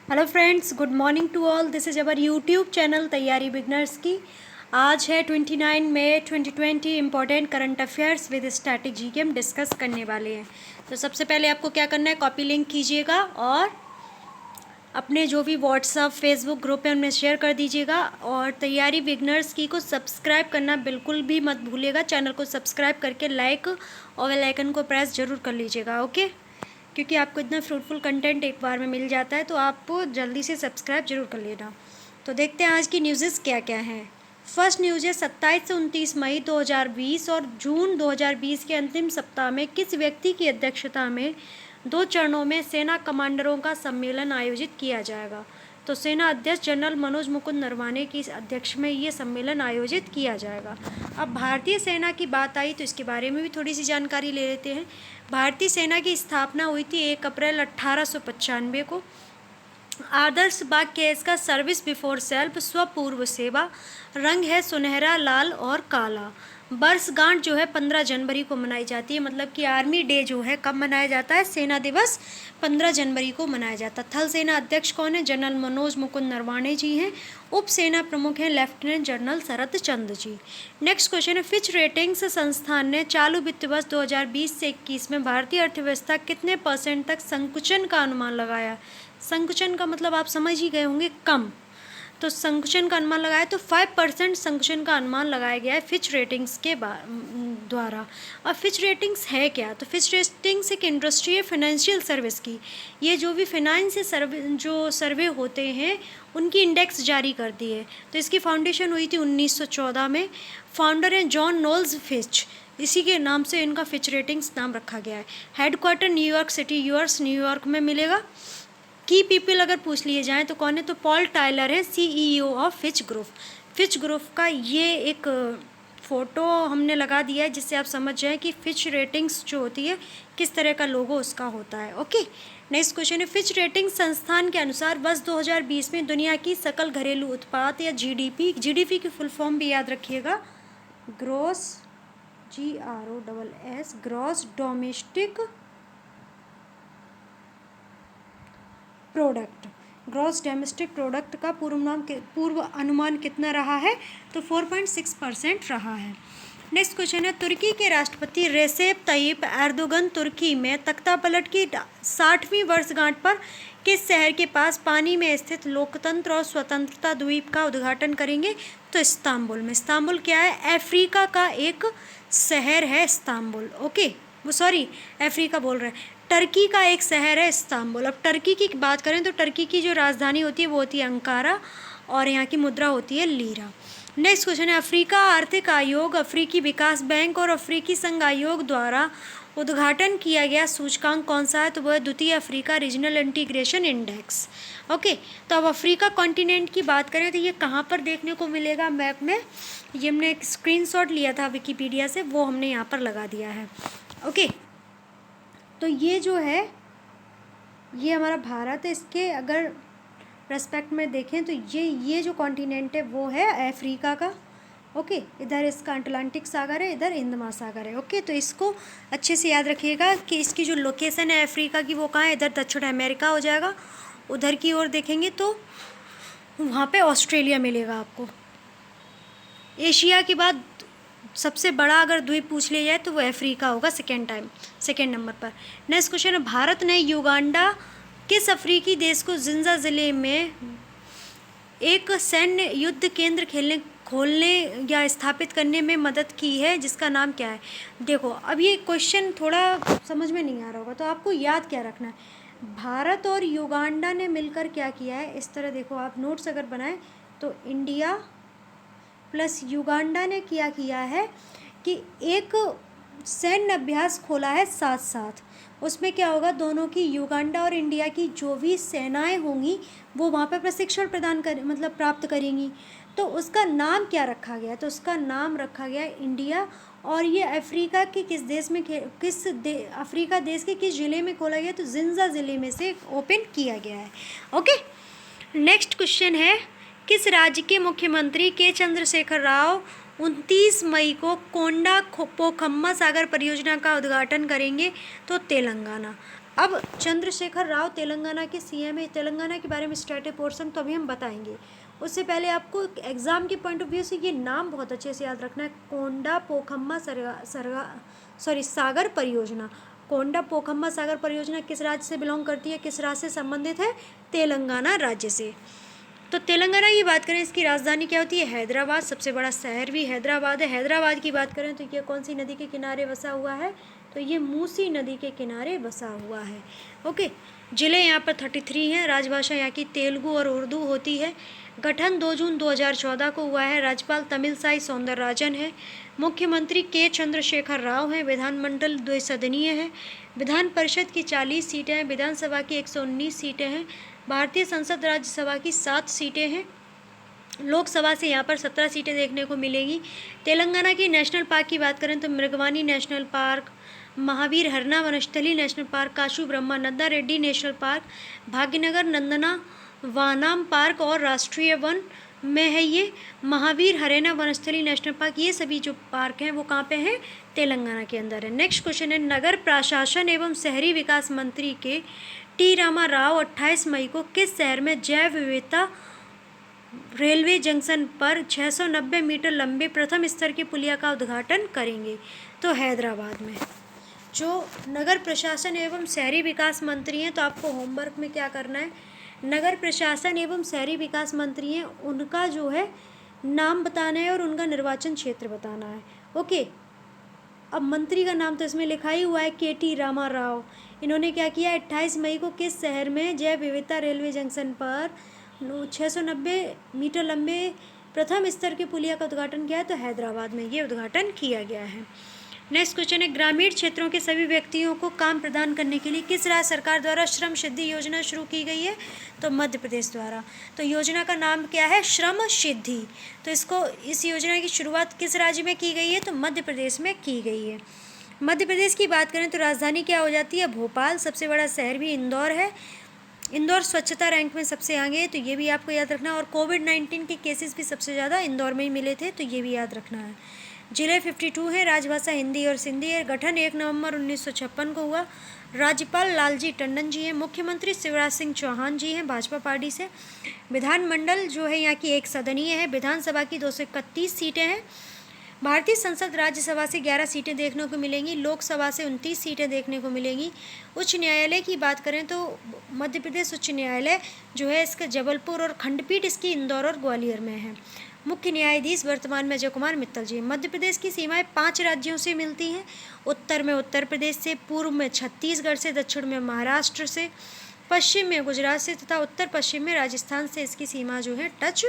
Hello friends, good morning to all. This is our YouTube channel तैयारी beginners की। आज है 29 मई 2020। Important current affairs with static GK हम डिस्कस करने वाले हैं। तो सबसे पहले आपको क्या करना है, कॉपी लिंक कीजिएगा और अपने जो भी व्हाट्सअप फेसबुक ग्रुप है उनमें शेयर कर दीजिएगा। और तैयारी बिगनर्स की को सब्सक्राइब करना बिल्कुल भी मत भूलिएगा। चैनल को सब्सक्राइब करके लाइक और बेल आइकन को प्रेस ज़रूर कर लीजिएगा, ओके। क्योंकि आपको इतना फ्रूटफुल कंटेंट एक बार में मिल जाता है, तो आप जल्दी से सब्सक्राइब जरूर कर लेना। तो देखते हैं आज की न्यूज़ेस क्या क्या हैं। फर्स्ट न्यूज़ है 27 से 29 मई 2020 और जून 2020 के अंतिम सप्ताह में किस व्यक्ति की अध्यक्षता में 2 चरणों में सेना कमांडरों का सम्मेलन आयोजित किया जाएगा। तो सेना अध्यक्ष जनरल मनोज मुकुंद नरवाने की अध्यक्ष में ये सम्मेलन आयोजित किया जाएगा। अब भारतीय सेना की बात आई तो इसके बारे में भी थोड़ी सी जानकारी ले लेते हैं। भारतीय सेना की स्थापना हुई थी 1 अप्रैल 1895 को। आदर्श वाक्य है इसका, सर्विस बिफोर सेल्फ, स्वपूर्व सेवा। रंग है सुनहरा, लाल और काला। वर्षगांठ जो है 15 जनवरी को मनाई जाती है, मतलब कि आर्मी डे जो है कब मनाया जाता है, सेना दिवस 15 जनवरी को मनाया जाता है। थल सेना अध्यक्ष कौन है, जनरल मनोज मुकुंद नरवाने जी हैं। उप सेना प्रमुख हैं लेफ्टिनेंट जनरल शरद चंद्र जी। नेक्स्ट क्वेश्चन है, फिच रेटिंग्स संस्थान ने चालू वित्त वर्ष 2020 से 21 में भारतीय अर्थव्यवस्था कितने % तक संकुचन का अनुमान लगाया। संकुचन का मतलब आप समझ ही गए होंगे, कम। तो संकुचन का अनुमान लगाया तो 5% संकुचन का अनुमान लगाया गया है फिच रेटिंग्स के द्वारा। और फिच रेटिंग्स है क्या, तो फिच रेटिंग्स एक इंडस्ट्री है फाइनेंशियल सर्विस की। ये जो भी फाइनेंस जो सर्वे होते हैं उनकी इंडेक्स जारी करती है। तो इसकी फाउंडेशन हुई थी 1914 में। फाउंडर हैं जॉन नोल्स फिच, इसी के नाम से इनका फिच रेटिंग्स नाम रखा गया है। Headquarter New York city, US New York में मिलेगा। की पीपल अगर पूछ लिए जाएँ तो कौन है, तो पॉल टायलर है, CEO of Fitch group. Fitch group का ये एक फ़ोटो हमने लगा दिया है जिससे आप समझ जाएं कि फिच रेटिंग्स जो होती है किस तरह का लोगो उसका होता है, ओके। नेक्स्ट क्वेश्चन है, फिच रेटिंग संस्थान के अनुसार वर्ष 2020 में दुनिया की सकल घरेलू उत्पाद या जीडीपी की फुल फॉर्म भी याद रखिएगा, gross GROSS gross domestic product. Gross domestic product का पूर्व अनुमान कितना रहा है, तो 4.6% रहा है। नेक्स्ट क्वेश्चन है, तुर्की के राष्ट्रपति रेसेप तय्यिप एर्दोगन तुर्की में तख्ता पलट की 60वीं वर्षगांठ पर किस शहर के पास पानी में स्थित लोकतंत्र और स्वतंत्रता द्वीप का उद्घाटन करेंगे, तो इस्तांबुल में। इस्तांबुल क्या है, अफ्रीका का एक शहर है इस्तांबुल, ओके। वो सॉरी, अफ्रीका बोल रहे हैं, टर्की का एक शहर है इस्तांबुल। अब टर्की की बात करें तो टर्की की जो राजधानी होती है वो होती है अंकारा और यहाँ की मुद्रा होती है लीरा। नेक्स्ट क्वेश्चन है, अफ्रीका आर्थिक आयोग, अफ्रीकी विकास बैंक और अफ्रीकी संघ आयोग द्वारा उद्घाटन किया गया सूचकांक कौन सा है, तो वह द्वितीय Africa regional integration index, okay. तो अब अफ्रीका कॉन्टिनेंट की बात करें तो ये कहाँ पर देखने को मिलेगा मैप में, ये हमने एक स्क्रीनशॉट लिया था विकीपीडिया से, वो हमने यहाँ पर लगा दिया है, ओके। तो ये जो है ये हमारा भारत है, इसके अगर रेस्पेक्ट में देखें तो ये जो कॉन्टिनेंट है वो है अफ्रीका का, ओके। इधर इसका अटलांटिक सागर है, इधर हिंद महासागर है, ओके। तो इसको अच्छे से याद रखिएगा कि इसकी जो लोकेशन है अफ्रीका की वो कहाँ है, इधर दक्षिण अमेरिका हो जाएगा। उधर की ओर देखेंगे तो वहाँ पे ऑस्ट्रेलिया मिलेगा आपको। एशिया के बाद सबसे बड़ा अगर द्वीप पूछ लिया जाए तो वो अफ्रीका होगा सेकेंड नंबर पर। नेक्स्ट क्वेश्चन है, भारत ने युगांडा किस अफ्रीकी देश को जिंजा ज़िले में एक सैन्य युद्ध केंद्र खोलने या स्थापित करने में मदद की है, जिसका नाम क्या है। देखो अब ये क्वेश्चन थोड़ा समझ में नहीं आ रहा होगा, तो आपको याद क्या रखना है, भारत और युगांडा ने मिलकर क्या किया है, इस तरह देखो आप नोट्स अगर बनाएं तो इंडिया प्लस युगांडा ने क्या किया है कि एक सैन्य अभ्यास खोला है साथ साथ। उसमें क्या होगा, दोनों की युगांडा और इंडिया की जो भी सेनाएं होंगी वो वहाँ पर प्रशिक्षण मतलब प्राप्त करेंगी। तो उसका नाम क्या रखा गया, तो उसका नाम रखा गया इंडिया। और ये अफ्रीका के किस देश में अफ्रीका देश के किस ज़िले में खोला गया, तो जिंजा ज़िले में से ओपन किया गया है, ओके। नेक्स्ट क्वेश्चन है, किस राज्य के मुख्यमंत्री के चंद्रशेखर राव 29 मई को कोंडा पोखम्मा सागर परियोजना का उद्घाटन करेंगे, तो तेलंगाना। अब चंद्रशेखर राव तेलंगाना के सीएम है। तेलंगाना के बारे में स्टैटिक पोर्शन तो अभी हम बताएंगे, उससे पहले आपको एग्जाम के पॉइंट ऑफ व्यू से ये नाम बहुत अच्छे से याद रखना है। कोंडा पोखम्मा सागर परियोजना। कोंडा पोखम्मा सागर परियोजना किस राज्य से बिलोंग करती है, किस राज्य से संबंधित है? तेलंगाना राज्य से। तो तेलंगाना की बात करें, इसकी राजधानी क्या होती है? हैदराबाद। सबसे बड़ा शहर भी हैदराबाद है। हैदराबाद की बात करें तो ये कौन सी नदी के किनारे बसा हुआ है? तो ये मूसी नदी के किनारे बसा हुआ है। ओके, जिले यहाँ पर 33 हैं। राजभाषा यहाँ की तेलुगु और उर्दू होती है। गठन 2 जून 2014 को हुआ है। राज्यपाल तमिलसाई सौंदरराजन है। मुख्यमंत्री के चंद्रशेखर राव हैं। विधानमंडल द्विसदनीय है। विधान परिषद की 40 सीटें हैं। विधानसभा की 119 सीटें हैं। भारतीय संसद राज्यसभा की 7 सीटें हैं। लोकसभा से यहाँ पर 17 सीटें देखने को मिलेगी। तेलंगाना की नेशनल पार्क की बात करें तो Mrugavani national park, Mahavir Harina Vanasthali national park, Kasu Brahmananda Reddy national park, Bhagyanagar Nandana Vanam park और राष्ट्रीय वन में है ये महावीर हरेना वनस्थली नेशनल पार्क। ये सभी जो पार्क हैं वो कहाँ पे हैं? तेलंगाना के अंदर है। नेक्स्ट क्वेश्चन है, नगर प्रशासन एवं शहरी विकास मंत्री के टी रामा राव 28 मई को किस शहर में जैव विविधता रेलवे जंक्शन पर 690 मीटर लंबे प्रथम स्तर के पुलिया का उद्घाटन करेंगे? तो हैदराबाद में। जो नगर प्रशासन एवं शहरी विकास मंत्री हैं, तो आपको होमवर्क में क्या करना है? नगर प्रशासन एवं शहरी विकास मंत्री हैं, उनका जो है नाम बताना है और उनका निर्वाचन क्षेत्र बताना है। ओके, अब मंत्री का नाम तो इसमें लिखा ही हुआ है, के.टी. रामा राव। इन्होंने क्या किया? 28 मई को किस शहर में जैव विविधता रेलवे जंक्शन पर 690 मीटर लंबे प्रथम स्तर के पुलिया का उद्घाटन किया है? तो हैदराबाद में ये उद्घाटन किया गया है। नेक्स्ट क्वेश्चन है, ग्रामीण क्षेत्रों के सभी व्यक्तियों को काम प्रदान करने के लिए किस राज्य सरकार द्वारा श्रम सिद्धि योजना शुरू की गई है? तो मध्य प्रदेश द्वारा। तो योजना का नाम क्या है? श्रम सिद्धि। तो इस योजना की शुरुआत किस राज्य में की गई है? तो मध्य प्रदेश में की गई है। मध्य प्रदेश की बात करें तो राजधानी क्या हो जाती है? भोपाल। सबसे बड़ा शहर भी इंदौर है। इंदौर स्वच्छता रैंक में सबसे आगे है, तो ये भी आपको याद रखना है। और कोविड-19 के केसेस भी सबसे ज़्यादा इंदौर में ही मिले थे, तो ये भी याद रखना है। जिले 52 हैं। राजभाषा हिंदी और सिंधी है। गठन 1 नवंबर 1956 को हुआ। राज्यपाल लालजी टंडन जी हैं। मुख्यमंत्री शिवराज सिंह चौहान जी हैं भाजपा पार्टी से। विधानमंडल जो है यहाँ की 1 सदनीय है। विधानसभा की 231 सीटें हैं। भारतीय संसद राज्यसभा से 11 सीटें देखने को मिलेंगी। लोकसभा से 29 सीटें देखने को मिलेंगी। उच्च न्यायालय की बात करें तो मध्य प्रदेश उच्च न्यायालय जो है इसका जबलपुर और खंडपीठ इसकी इंदौर और ग्वालियर में है। मुख्य न्यायाधीश वर्तमान में अजय कुमार मित्तल जी। मध्य प्रदेश की सीमाएं 5 राज्यों से मिलती हैं। उत्तर में उत्तर प्रदेश से, पूर्व में छत्तीसगढ़ से, दक्षिण में महाराष्ट्र से, पश्चिम में गुजरात से तथा उत्तर पश्चिम में राजस्थान से इसकी सीमा जो है टच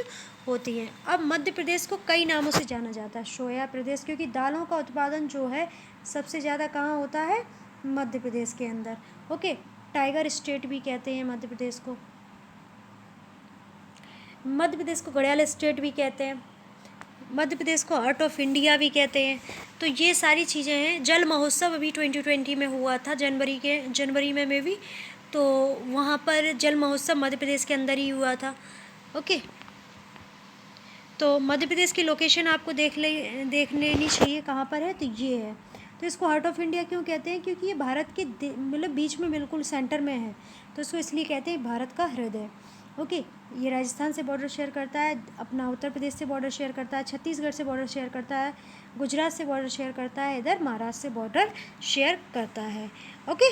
होती है। अब मध्य प्रदेश को कई नामों से जाना जाता है। सोया प्रदेश, क्योंकि दालों का उत्पादन जो है सबसे ज़्यादा कहाँ होता है? मध्य प्रदेश के अंदर। ओके, टाइगर स्टेट भी कहते हैं मध्य प्रदेश को। मध्य प्रदेश को घड़ियाल स्टेट भी कहते हैं। मध्य प्रदेश को हार्ट ऑफ इंडिया भी कहते हैं। तो ये सारी चीज़ें हैं। जल महोत्सव अभी 2020 में हुआ था, जनवरी में भी, तो वहाँ पर जल महोत्सव मध्य प्रदेश के अंदर ही हुआ था। ओके, तो मध्य प्रदेश की लोकेशन आपको देख लेनी चाहिए कहाँ पर है, तो ये है। तो इसको हार्ट ऑफ इंडिया क्यों कहते हैं? क्योंकि ये भारत के मतलब बीच में बिल्कुल सेंटर में है, तो इसको इसलिए कहते हैं भारत का हृदय। ओके, ये राजस्थान से बॉर्डर शेयर करता है, अपना उत्तर प्रदेश से बॉर्डर शेयर करता है, छत्तीसगढ़ से बॉर्डर शेयर करता है, गुजरात से बॉर्डर शेयर करता है, इधर महाराष्ट्र से बॉर्डर शेयर करता है। ओके,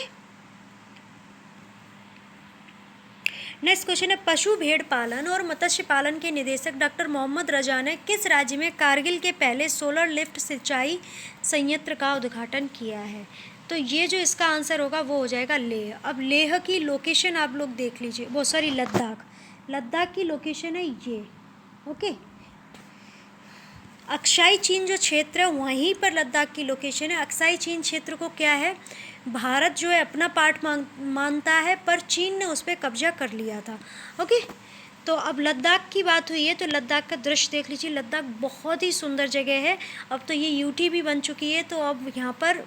नेक्स्ट क्वेश्चन है, पशु भेड़ पालन और मत्स्य पालन के निदेशक डॉक्टर मोहम्मद रजा ने किस राज्य में कारगिल के पहले सोलर लिफ्ट सिंचाई संयंत्र का उद्घाटन किया है? तो ये जो इसका आंसर होगा वो हो जाएगा लेह। अब लेह की लोकेशन आप लोग देख लीजिए, वो सॉरी लद्दाख की लोकेशन है ये। ओके, अक्साई चीन जो क्षेत्र है वहीं पर लद्दाख की लोकेशन है। अक्साई चीन क्षेत्र को क्या है, भारत जो है अपना पार्ट मानता है, पर चीन ने उस पर कब्जा कर लिया था। ओके, तो अब लद्दाख की बात हुई है तो लद्दाख का दृश्य देख लीजिए। लद्दाख बहुत ही सुंदर जगह है। अब तो ये यूटी भी बन चुकी है, तो अब यहाँ पर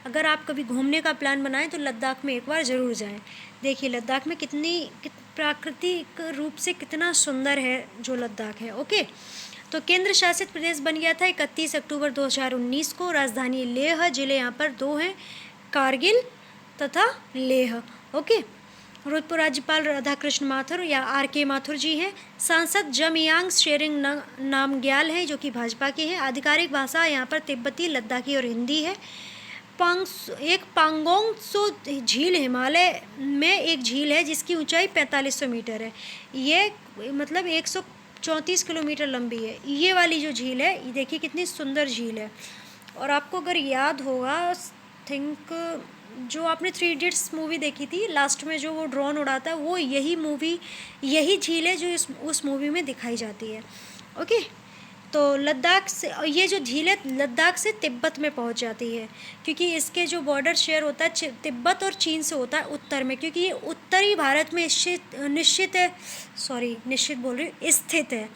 अगर आप कभी घूमने का प्लान बनाएं तो लद्दाख में एक बार ज़रूर जाएं। देखिए लद्दाख में प्राकृतिक रूप से कितना सुंदर है जो लद्दाख है। ओके, तो केंद्र शासित प्रदेश बन गया था 31 अक्टूबर 2019 को। राजधानी लेह, जिले यहाँ पर 2 हैं, कारगिल तथा लेह। ओके, भूतपूर्व राज्यपाल राधाकृष्ण माथुर या R.K. माथुर जी हैं। सांसद जमयांग शेरिंग नामग्याल हैं जो कि भाजपा के हैं। आधिकारिक भाषा यहाँ पर तिब्बती, लद्दाखी और हिंदी है। एक पांगोंग त्सो झील हिमालय में एक झील है जिसकी ऊंचाई 4500 मीटर है। ये मतलब 134 किलोमीटर लंबी है। ये वाली जो झील है, ये देखिए कितनी सुंदर झील है। और आपको अगर याद होगा, थिंक जो आपने 3 इडियट्स मूवी देखी थी, लास्ट में जो वो ड्रोन उड़ाता है, वो यही झील है जो उस मूवी में दिखाई जाती है। ओके, तो लद्दाख से ये जो झील है लद्दाख से तिब्बत में पहुंच जाती है, क्योंकि इसके जो बॉर्डर शेयर होता है तिब्बत और चीन से होता है उत्तर में, क्योंकि ये उत्तरी भारत में स्थित है।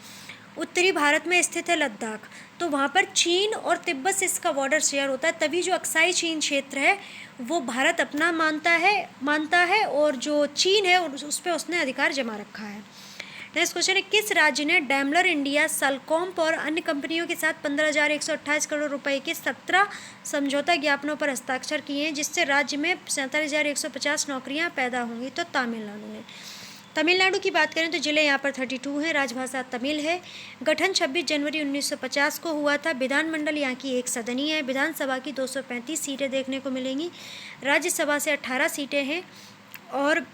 उत्तरी भारत में स्थित है लद्दाख, तो वहाँ पर चीन और तिब्बत से इसका बॉर्डर शेयर होता है। तभी जो अक्साई चीन क्षेत्र है वो भारत अपना मानता है और जो चीन है उस पर उसने अधिकार जमा रखा है। नेक्स्ट क्वेश्चन है, किस राज्य ने डैमलर इंडिया, सलकॉम्प और अन्य कंपनियों के साथ 15,128 करोड़ रुपए के 17 समझौता ज्ञापनों पर हस्ताक्षर किए हैं जिससे राज्य में 47,150 नौकरियां पैदा होंगी? तो तमिलनाडु ने। तमिलनाडु की बात करें तो जिले यहाँ पर 32 हैं। राजभाषा तमिल है। गठन 26 जनवरी 1950 को हुआ था। विधानमंडल यहाँ की 1 सदनीय है। विधानसभा की 235 सीटें देखने को मिलेंगी। राज्यसभा से 18 सीटें हैं और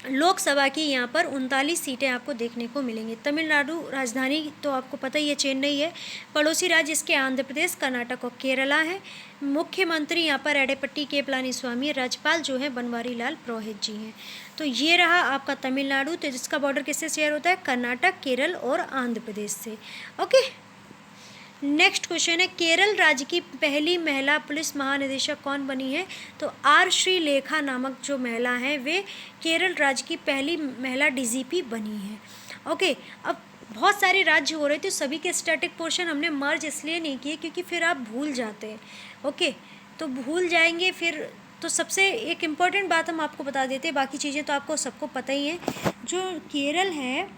लोकसभा की यहाँ पर 39 सीटें आपको देखने को मिलेंगी। तमिलनाडु राजधानी तो आपको पता ही है चेन्नई है। पड़ोसी राज्य इसके आंध्र प्रदेश, कर्नाटक और केरला है। मुख्यमंत्री यहाँ पर एडेपट्टी के पलानीस्वामी, राज्यपाल जो है बनवारी लाल पुरोहित जी हैं। तो ये रहा आपका तमिलनाडु, तो जिसका बॉर्डर किससे शेयर होता है? कर्नाटक, केरल और आंध्र प्रदेश से। ओके, नेक्स्ट क्वेश्चन है, केरल राज्य की पहली महिला पुलिस महानिदेशक कौन बनी है? तो आर श्रीलेखा नामक जो महिला हैं वे केरल राज्य की पहली महिला डीजीपी बनी है। ओके, अब बहुत सारे राज्य हो रहे थे, सभी के स्टैटिक पोर्शन हमने मर्ज इसलिए नहीं किए क्योंकि फिर आप भूल जाते हैं। ओके, तो भूल जाएंगे फिर, तो सबसे एक इम्पॉर्टेंट बात हम आपको बता देते हैं, बाकी चीज़ें तो आपको सबको पता ही है। जो केरल है,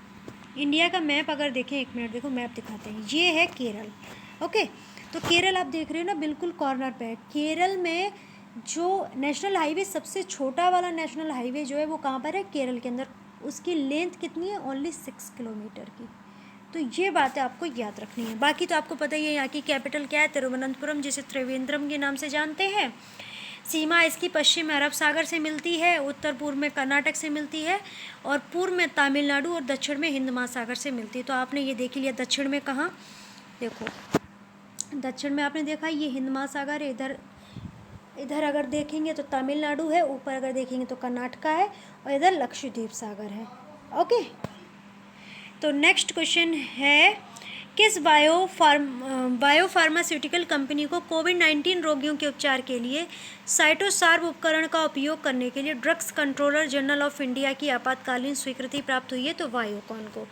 इंडिया का मैप अगर देखें, 1 मिनट देखो मैप दिखाते हैं, ये है केरल। ओके, तो केरल आप देख रहे हो ना, बिल्कुल कॉर्नर पे है। केरल में जो नेशनल हाईवे, सबसे छोटा वाला नेशनल हाईवे जो है वो कहाँ पर है? केरल के अंदर। उसकी लेंथ कितनी है? ओनली 6 किलोमीटर की। तो ये बातें आपको याद रखनी है। बाकी तो आपको पता ही है यहाँ की कैपिटल क्या है? तिरुवनंतपुरम, जिसे त्रिवेंद्रम के नाम से जानते हैं। सीमा इसकी पश्चिम में अरब सागर से मिलती है, उत्तर पूर्व में कर्नाटक से मिलती है और पूर्व में तमिलनाडु और दक्षिण में हिंद महासागर से मिलती है। तो आपने ये देख लिया दक्षिण में कहाँ, देखो दक्षिण में आपने देखा ये हिंद महासागर है। इधर अगर देखेंगे तो तमिलनाडु है, ऊपर अगर देखेंगे तो कर्नाटका है और इधर लक्षद्वीप सागर है। ओके, तो नेक्स्ट क्वेश्चन है, किस बायोफार्मास्यूटिकल कंपनी को कोविड-19 रोगियों के उपचार के लिए साइटोसार्व उपकरण का उपयोग करने के लिए drugs controller general of India की आपातकालीन स्वीकृति प्राप्त हुई है? तो बायोकॉन को।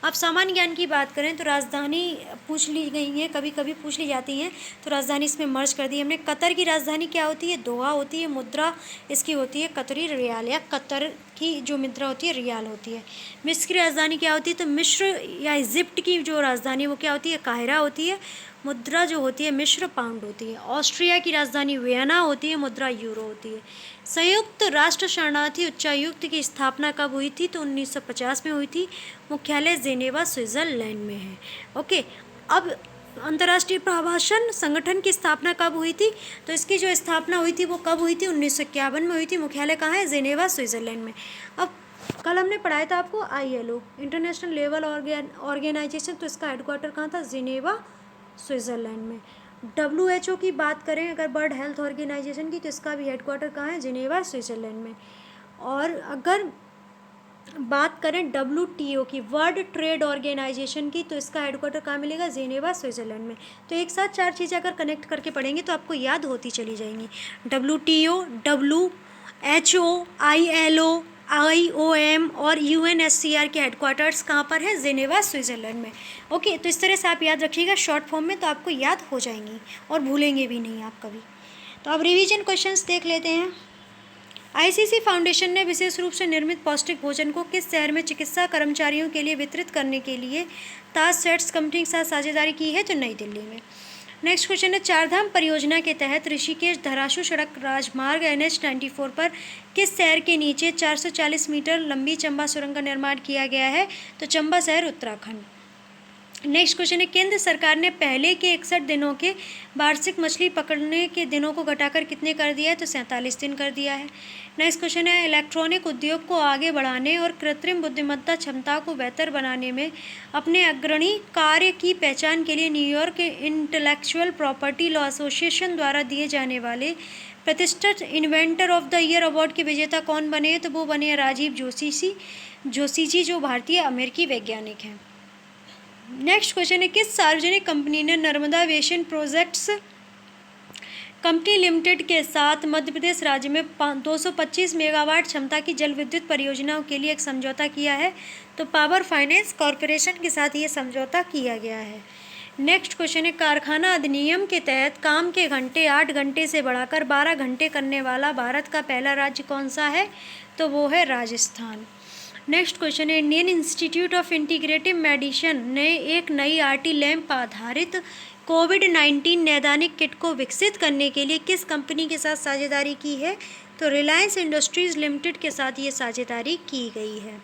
अब सामान्य ज्ञान की बात करें तो राजधानी पूछ ली गई है, कभी कभी पूछ ली जाती हैं, तो राजधानी इसमें मर्ज कर दी हमने। कतर की राजधानी क्या होती है? दोहा होती है। मुद्रा इसकी होती है कतरी रियाल, या कतर की जो मुद्रा होती है रियाल होती है। मिस्र की राजधानी क्या होती है? तो मिस्र या इजिप्ट की जो राजधानी वो क्या होती है? काहिरा होती है। मुद्रा जो होती है मिस्र पाउंड होती है। ऑस्ट्रिया की राजधानी वियना होती है, मुद्रा यूरो होती है। संयुक्त राष्ट्र शरणार्थी उच्चायुक्त की स्थापना कब हुई थी? तो 1950 में हुई थी। मुख्यालय जेनेवा स्विट्जरलैंड में है। ओके, अब अंतर्राष्ट्रीय प्रवासन संगठन की स्थापना कब हुई थी? तो इसकी जो स्थापना हुई थी वो कब हुई थी? 1951 में हुई थी। मुख्यालय कहाँ है? जेनेवा स्विट्जरलैंड में। अब कल हमने पढ़ाया था आपको ILO, इंटरनेशनल लेवल ऑर्गेनाइजेशन, तो इसका हेडक्वार्टर कहाँ था? जेनेवा स्विट्जरलैंड में। WHO की बात करें अगर, वर्ल्ड हेल्थ ऑर्गेनाइजेशन की, तो इसका भी हेडक्वार्टर कहाँ है? जेनेवा स्विट्जरलैंड में। और अगर बात करें WTO की, वर्ल्ड ट्रेड ऑर्गेनाइजेशन की, तो इसका हेडक्वार्टर कहाँ मिलेगा? जेनेवा स्विट्जरलैंड में। तो एक साथ 4 चीज़ें अगर कनेक्ट करके पढ़ेंगे तो आपको याद होती चली जाएंगी। WTO, WHO, ILO, IOM और UNSCR के हेडक्वार्टर्स कहाँ पर है? जेनेवा स्विट्जरलैंड में। ओके, तो इस तरह से आप याद रखिएगा शॉर्ट फॉर्म में, तो आपको याद हो जाएंगी और भूलेंगे भी नहीं आप कभी। तो अब रिवीजन क्वेश्चंस देख लेते हैं। ICC फाउंडेशन ने विशेष रूप से निर्मित पौष्टिक भोजन को किस शहर में चिकित्सा कर्मचारियों के लिए वितरित करने के लिए ताज सेट्स कंपनी के साथ साझेदारी की है? तो नई दिल्ली में। नेक्स्ट क्वेश्चन है, चारधाम परियोजना के तहत ऋषिकेश धराशु सड़क राजमार्ग NH-94 पर किस शहर के नीचे 440 मीटर लंबी चंबा सुरंग का निर्माण किया गया है? तो चंबा शहर उत्तराखंड। नेक्स्ट क्वेश्चन है, केंद्र सरकार ने पहले के 61 दिनों के वार्षिक मछली पकड़ने के दिनों को घटाकर कितने कर दिया है? तो 47 दिन कर दिया है। नेक्स्ट क्वेश्चन है, इलेक्ट्रॉनिक उद्योग को आगे बढ़ाने और कृत्रिम बुद्धिमत्ता क्षमता को बेहतर बनाने में अपने अग्रणी कार्य की पहचान के लिए New York intellectual property law association द्वारा दिए जाने वाले प्रतिष्ठित inventor of the year award के विजेता कौन बने हैं? तो वो बने हैं राजीव जोशी जी, जो भारतीय अमेरिकी वैज्ञानिक हैं। नेक्स्ट क्वेश्चन है, किस सार्वजनिक कंपनी ने Narmada basin projects company limited के साथ मध्य प्रदेश राज्य में 225 मेगावाट क्षमता की जल विद्युत परियोजनाओं के लिए एक समझौता किया है? तो पावर फाइनेंस कॉरपोरेशन के साथ ये समझौता किया गया है। नेक्स्ट क्वेश्चन है, कारखाना अधिनियम के तहत काम के घंटे 8 घंटे से बढ़ाकर 12 घंटे करने वाला भारत का पहला राज्य कौन सा है? तो वो है राजस्थान। नेक्स्ट क्वेश्चन है, Indian institute of integrative medicine ने एक नई RT लैंप आधारित कोविड-19 नैदानिक किट को विकसित करने के लिए किस कंपनी के साथ साझेदारी की है? तो रिलायंस इंडस्ट्रीज लिमिटेड के साथ ये साझेदारी की गई है।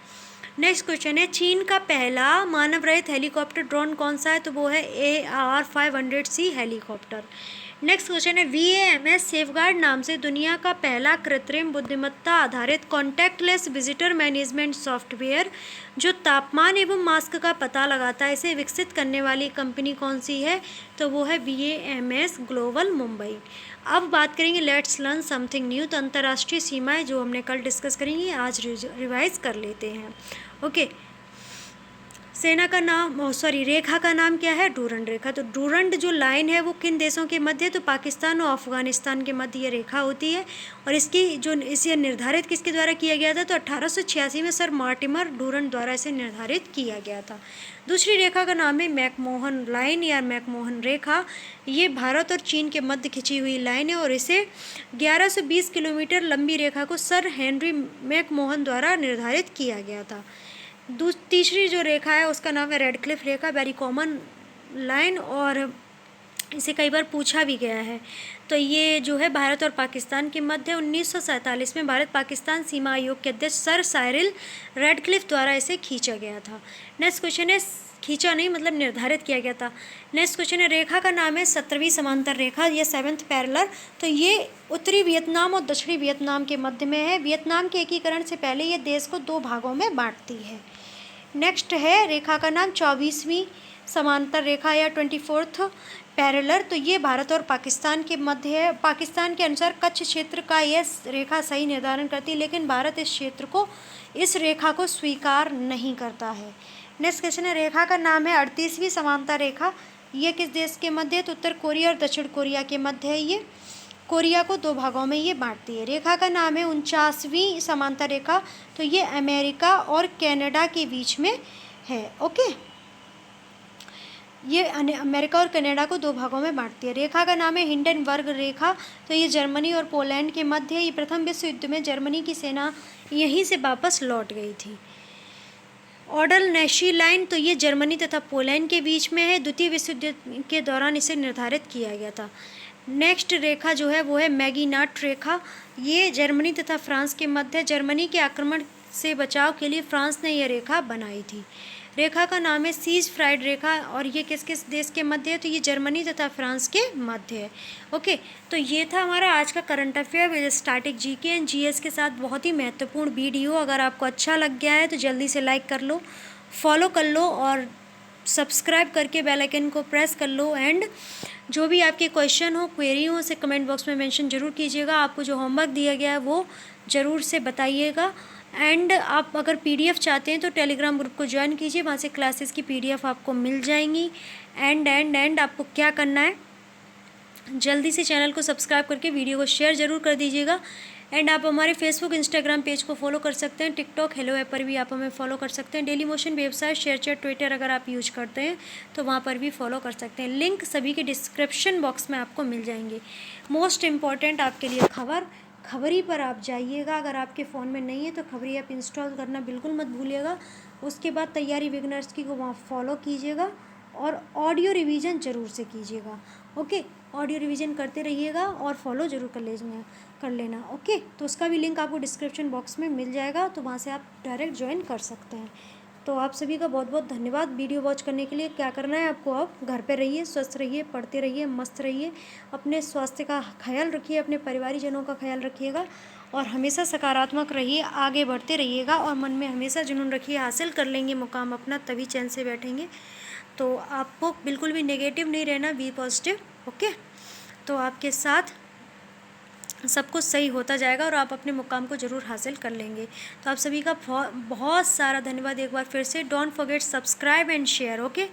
नेक्स्ट क्वेश्चन है, चीन का पहला मानव रहित हेलीकॉप्टर ड्रोन कौन सा है? तो वो है AR-500C हेलीकॉप्टर। नेक्स्ट क्वेश्चन है, VAMS सेफगार्ड नाम से दुनिया का पहला कृत्रिम बुद्धिमत्ता आधारित कॉन्टैक्टलेस विजिटर मैनेजमेंट सॉफ्टवेयर जो तापमान एवं मास्क का पता लगाता है, इसे विकसित करने वाली कंपनी कौन सी है? तो वो है VAMS ग्लोबल मुंबई। अब बात करेंगे लेट्स लर्न समथिंग न्यू। तो अंतर्राष्ट्रीय सीमाएं जो हमने कल डिस्कस करेंगे आज रिवाइज कर लेते हैं। ओके, सेना का नाम रेखा का नाम क्या है? डूरंड रेखा। तो डूरंड जो लाइन है वो किन देशों के मध्य है? तो पाकिस्तान और अफगानिस्तान के मध्य ये रेखा होती है। और इसे निर्धारित किसके द्वारा किया गया था? तो 1886 में सर मार्टिमर डूरंड द्वारा इसे निर्धारित किया गया था। दूसरी रेखा का नाम है मैकमोहन लाइन या मैकमोहन रेखा। ये भारत और चीन के मध्य खिंची हुई लाइन है और इसे 1120 किलोमीटर लंबी रेखा को सर हेनरी मैकमोहन द्वारा निर्धारित किया गया था। तीसरी जो रेखा है उसका नाम है रेडक्लिफ रेखा, वेरी कॉमन लाइन, और इसे कई बार पूछा भी गया है। तो ये जो है भारत और पाकिस्तान के मध्य 1947 में भारत पाकिस्तान सीमा आयोग के अध्यक्ष सर साइरिल रेडक्लिफ द्वारा इसे खींचा गया था। नेक्स्ट क्वेश्चन है, खींचा नहीं मतलब निर्धारित किया गया था। नेक्स्ट क्वेश्चन है, रेखा का नाम है 17वीं समांतर रेखा, ये 7th पैरेलल। तो ये उत्तरी वियतनाम और दक्षिणी वियतनाम के मध्य में है। वियतनाम के एकीकरण से पहले ये देश को 2 भागों में बांटती है। नेक्स्ट है रेखा का नाम 24वीं समांतर रेखा या 24th पैरेलल। तो ये भारत और पाकिस्तान के मध्य है। पाकिस्तान के अनुसार कच्छ क्षेत्र का यह रेखा सही निर्धारण करती है, लेकिन भारत इस रेखा को स्वीकार नहीं करता है। नेक्स्ट क्वेश्चन है, रेखा का नाम है 38वीं समांतर रेखा, ये किस देश के मध्य है? तो उत्तर कोरिया और दक्षिण कोरिया के मध्य है। ये कोरिया को 2 भागों में ये बांटती है। रेखा का नाम है 49वीं समांतर रेखा, तो ये अमेरिका और कनाडा के बीच में है। ओके, ये अमेरिका और कनाडा को 2 भागों में बांटती है। रेखा का नाम है हिंडनबर्ग रेखा, तो ये जर्मनी और पोलैंड के मध्य है। ये प्रथम विश्व युद्ध में जर्मनी की सेना यहीं से वापस लौट गई थी। ऑर्डल नेशी लाइन, तो ये जर्मनी तथा पोलैंड के बीच में है। द्वितीय विश्व युद्ध के दौरान इसे निर्धारित किया गया था। नेक्स्ट रेखा जो है वो है मैगीनाट रेखा, ये जर्मनी तथा फ्रांस के मध्य है। जर्मनी के आक्रमण से बचाव के लिए फ्रांस ने यह रेखा बनाई थी। रेखा का नाम है सीज फ्राइड रेखा और ये किस किस देश के मध्य है? तो ये जर्मनी तथा फ्रांस के मध्य है। ओके, तो ये था हमारा आज का current affair with static GK and GS के साथ बहुत ही महत्वपूर्ण वीडियो। अगर आपको अच्छा लग गया है तो जल्दी से लाइक कर लो, फॉलो कर लो और सब्सक्राइब करके बेल आइकन को प्रेस कर लो। एंड जो भी आपके क्वेश्चन हो, क्वेरी हो, उसे कमेंट बॉक्स में मेंशन जरूर कीजिएगा। आपको जो होमवर्क दिया गया है वो ज़रूर से बताइएगा। एंड आप अगर PDF चाहते हैं तो टेलीग्राम ग्रुप को ज्वाइन कीजिए, वहाँ से क्लासेस की PDF आपको मिल जाएंगी। एंड आपको क्या करना है, जल्दी से चैनल को सब्सक्राइब करके वीडियो को शेयर ज़रूर कर दीजिएगा। एंड आप हमारे फेसबुक इंस्टाग्राम पेज को फॉलो कर सकते हैं, टिकटॉक हेलो ऐप पर भी आप हमें फॉलो कर सकते हैं। Daily motion website ShareChat Twitter अगर आप यूज करते हैं तो वहाँ पर भी फॉलो कर सकते हैं। लिंक सभी के डिस्क्रिप्शन बॉक्स में आपको मिल जाएंगे। मोस्ट इम्पॉर्टेंट आपके लिए खबरी पर आप जाइएगा। अगर आपके फ़ोन में नहीं है तो खबरी ऐप इंस्टॉल करना बिल्कुल मत भूलिएगा। उसके बाद तैयारी बिगनर्स की को वहाँ फॉलो कीजिएगा और ऑडियो रिवीजन ज़रूर से कीजिएगा। ओके, ऑडियो रिवीजन करते रहिएगा और फॉलो ज़रूर कर लेना। ओके, तो उसका भी लिंक आपको डिस्क्रिप्शन बॉक्स में मिल जाएगा, तो वहाँ से आप डायरेक्ट ज्वाइन कर सकते हैं। तो आप सभी का बहुत बहुत धन्यवाद वीडियो वॉच करने के लिए। क्या करना है आपको, आप घर पे रहिए, स्वस्थ रहिए, पढ़ते रहिए, मस्त रहिए, अपने स्वास्थ्य का ख्याल रखिए, अपने परिवारीजनों का ख्याल रखिएगा और हमेशा सकारात्मक रहिए, आगे बढ़ते रहिएगा और मन में हमेशा जुनून रखिए, हासिल कर लेंगे मुकाम अपना, तभी चैन से बैठेंगे। तो आपको बिल्कुल भी नेगेटिव नहीं रहना, बी पॉजिटिव। ओके, तो आपके साथ सब कुछ सही होता जाएगा और आप अपने मुकाम को ज़रूर हासिल कर लेंगे। तो आप सभी का बहुत सारा धन्यवाद एक बार फिर से। Don't forget subscribe and share. Okay.